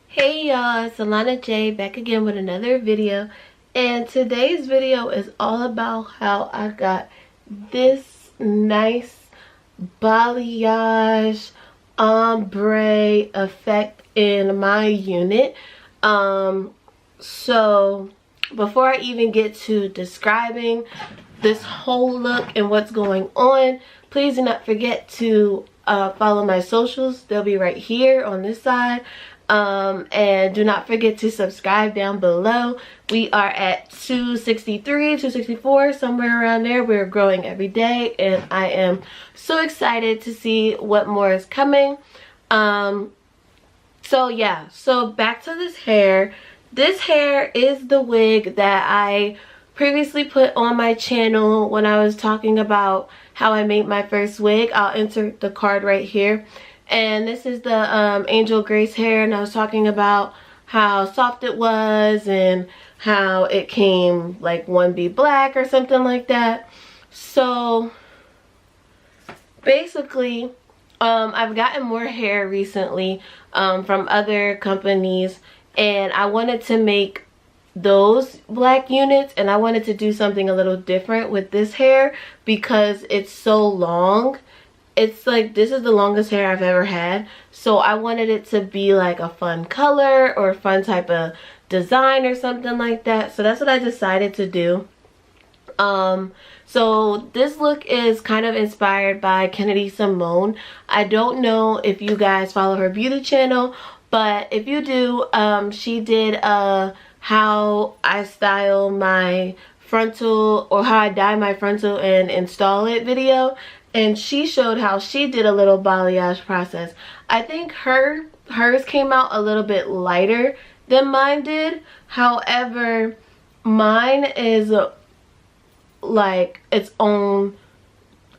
Hey y'all, it's Alana J back again with another video, and today's video is all about how I got this nice balayage ombre effect in my unit. So before I even get to describing this whole look and what's going on, please do not forget to follow my socials. They'll be right here on this side. And do not forget to subscribe down below. We are at 263, 264, somewhere around there. We're growing every day, and I am so excited to see what more is coming. So yeah, so back to this hair. This hair is the wig that I previously put on my channel when I was talking about how I made my first wig. I'll insert the card right here. And this is the Angel Grace hair, and I was talking about how soft it was and how it came like 1B black or something like that. So basically, I've gotten more hair recently from other companies, and I wanted to make those black units, and I wanted to do something a little different with this hair because it's so long. It's like, this is the longest hair I've ever had, so I wanted it to be like a fun color or a fun type of design or something like that. So that's what I decided to do. So this look is kind of inspired by Kennedy Simone. I don't know if you guys follow her beauty channel, but if you do, she did how I style my frontal, or how I dye my frontal and install it video. And she showed how she did a little balayage process. I think hers came out a little bit lighter than mine did. However, mine is like its own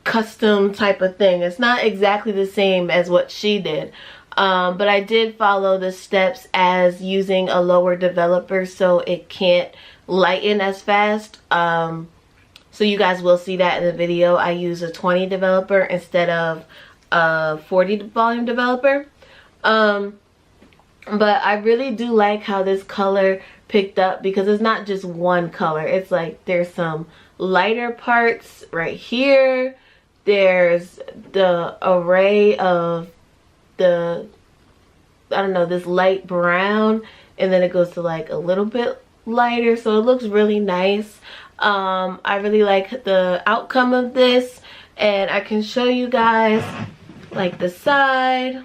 custom type of thing. It's not exactly the same as what she did. But I did follow the steps as using a lower developer so it can't lighten as fast. So you guys will see that in the video. I use a 20 developer instead of a 40 volume developer. But I really do like how this color picked up, because it's not just one color. It's like there's some lighter parts right here. There's the array of the, I don't know, this light brown, and then it goes to like a little bit lighter, so it looks really nice. I really like the outcome of this, and I can show you guys like the side,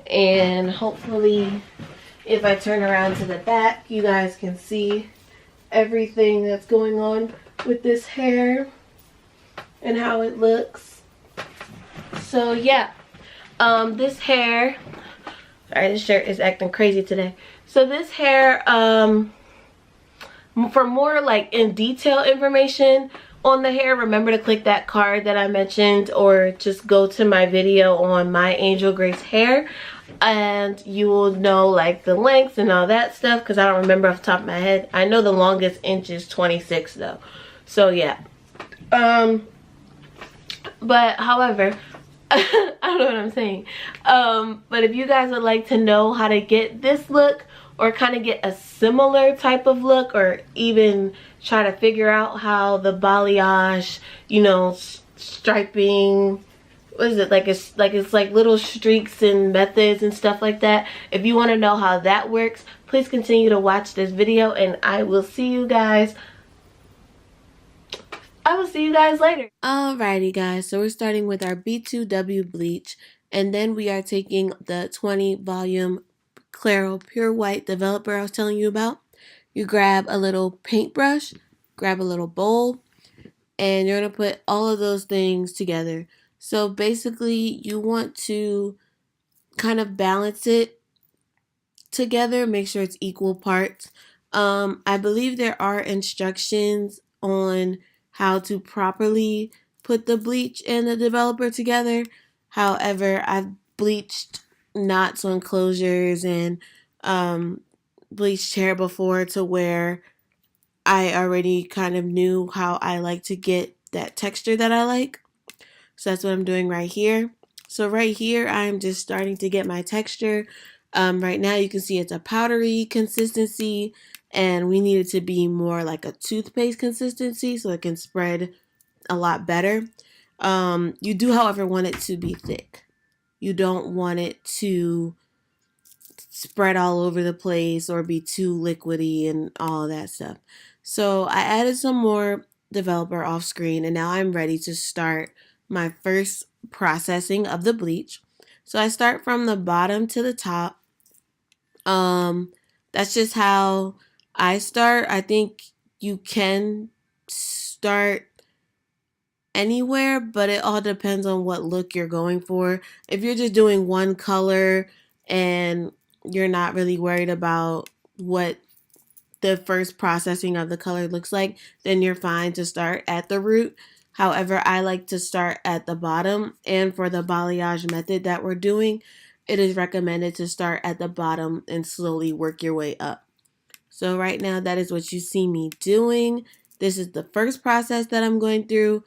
and hopefully if I turn around to the back you guys can see everything that's going on with this hair and how it looks. So yeah, this hair, sorry, this shirt is acting crazy today. So this hair, for more like in detail information on the hair, remember to click that card that I mentioned, or just go to my video on my Angel Grace hair, and you will know like the lengths and all that stuff, because I don't remember off the top of my head. I know the longest inch is 26 though. So yeah. But however, I don't know what I'm saying. But if you guys would like to know how to get this look, or kind of get a similar type of look, or even try to figure out how the balayage, you know, striping, what is it, like it's like little streaks and methods and stuff like that. If you want to know how that works, please continue to watch this video, and I will see you guys later. Alrighty guys, so we're starting with our B2W bleach, and then we are taking the 20 volume Claro Pure White developer I was telling you about. You grab a little paintbrush, grab a little bowl, and you're going to put all of those things together. So basically you want to kind of balance it together, make sure it's equal parts. I believe there are instructions on how to properly put the bleach and the developer together. However, I've bleached knots on closures and bleached hair before, to where I already kind of knew how I like to get that texture that I like. So that's what I'm doing right here. So right here, I'm just starting to get my texture. Right now you can see it's a powdery consistency, and we need it to be more like a toothpaste consistency so it can spread a lot better. You do, however, want it to be thick. You don't want it to spread all over the place or be too liquidy and all of that stuff. So I added some more developer off screen, and now I'm ready to start my first processing of the bleach. So I start from the bottom to the top. That's just how I start. I think you can start anywhere, but it all depends on what look you're going for. If you're just doing one color and you're not really worried about what the first processing of the color looks like, then you're fine to start at the root. However, I like to start at the bottom, and for the balayage method that we're doing, it is recommended to start at the bottom and slowly work your way up. So right now, that is what you see me doing. This is the first process that I'm going through.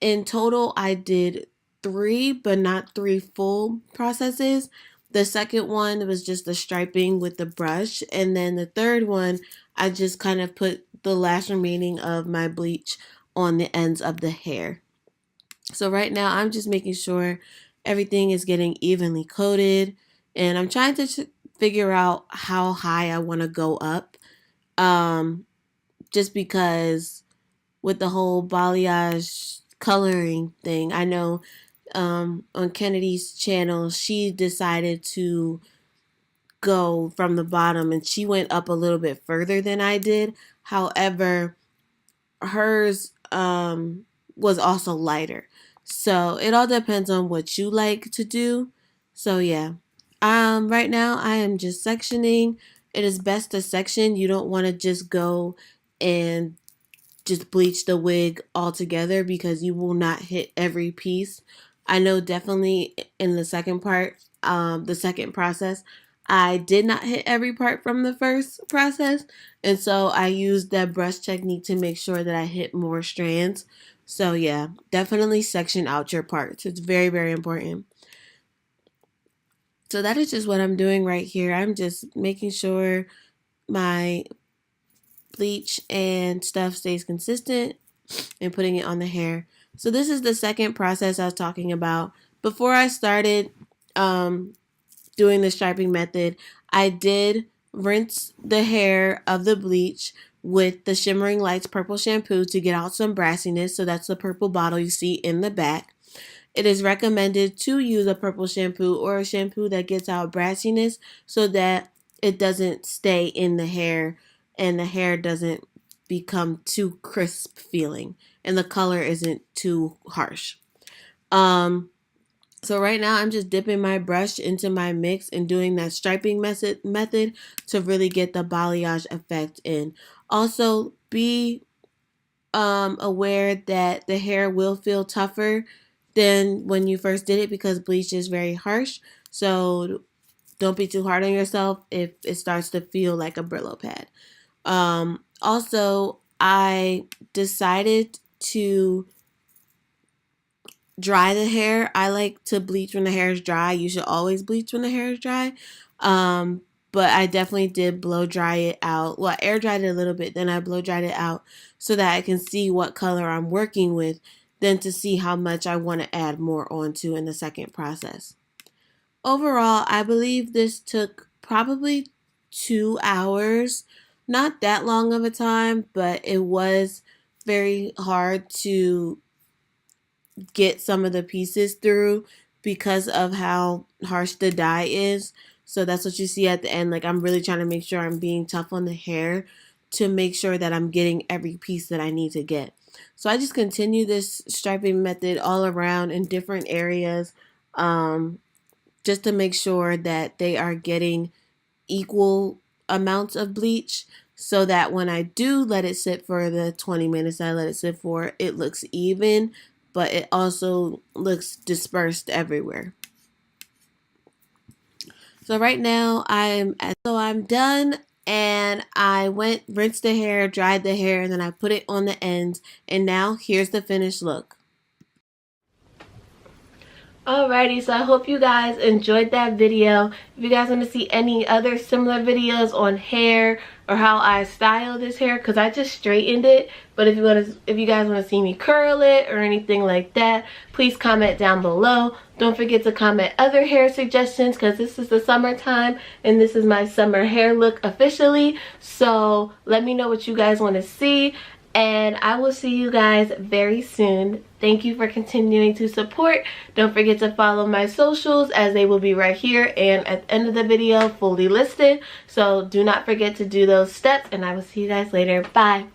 In total, I did 3, but not 3 full processes. The second one was just the striping with the brush. And then the third one, I just kind of put the last remaining of my bleach on the ends of the hair. So right now, I'm just making sure everything is getting evenly coated. And I'm trying to figure out how high I want to go up. Just because with the whole balayage coloring thing, I know on Kennedy's channel, she decided to go from the bottom and she went up a little bit further than I did. However, hers was also lighter. So it all depends on what you like to do. So yeah. Right now I am just sectioning. It is best to section. You don't want to just go and just bleach the wig altogether because you will not hit every piece. I know definitely in the second part, the second process, I did not hit every part from the first process. And so I used that brush technique to make sure that I hit more strands. So yeah, definitely section out your parts. It's very, very important. So that is just what I'm doing right here. I'm just making sure my bleach and stuff stays consistent and putting it on the hair. So this is the second process I was talking about. Before I started doing the striping method, I did rinse the hair of the bleach with the Shimmering Lights purple shampoo to get out some brassiness. So that's the purple bottle you see in the back. It is recommended to use a purple shampoo or a shampoo that gets out brassiness so that it doesn't stay in the hair and the hair doesn't become too crisp feeling and the color isn't too harsh. So right now I'm just dipping my brush into my mix and doing that striping method to really get the balayage effect in. Also be aware that the hair will feel tougher than when you first did it because bleach is very harsh. So don't be too hard on yourself if it starts to feel like a Brillo pad. Also, I decided to dry the hair. I like to bleach when the hair is dry. You should always bleach when the hair is dry. But I definitely did blow dry it out. Well, I air dried it a little bit, then I blow dried it out so that I can see what color I'm working with, then to see how much I want to add more onto in the second process. Overall, I believe this took probably 2 hours. Not that long of a time, but it was very hard to get some of the pieces through because of how harsh the dye is. So that's what you see at the end. Like, I'm really trying to make sure I'm being tough on the hair to make sure that I'm getting every piece that I need to get. So I just continue this striping method all around in different areas, just to make sure that they are getting equal amounts of bleach so that when I do let it sit for the 20 minutes I let it sit for, it looks even, but it also looks dispersed everywhere. So right now I'm done, and I rinsed the hair, dried the hair, and then I put it on the ends, and now here's the finished look. Alrighty, so I hope you guys enjoyed that video. If you guys want to see any other similar videos on hair or how I style this hair, because I just straightened it, but if you guys want to see me curl it or anything like that, please comment down below. Don't forget to comment other hair suggestions, because this is the summertime and this is my summer hair look officially. So let me know what you guys want to see, and I will see you guys very soon. Thank you for continuing to support. Don't forget to follow my socials, as they will be right here and at the end of the video fully listed. So do not forget to do those steps, and I will see you guys later. Bye.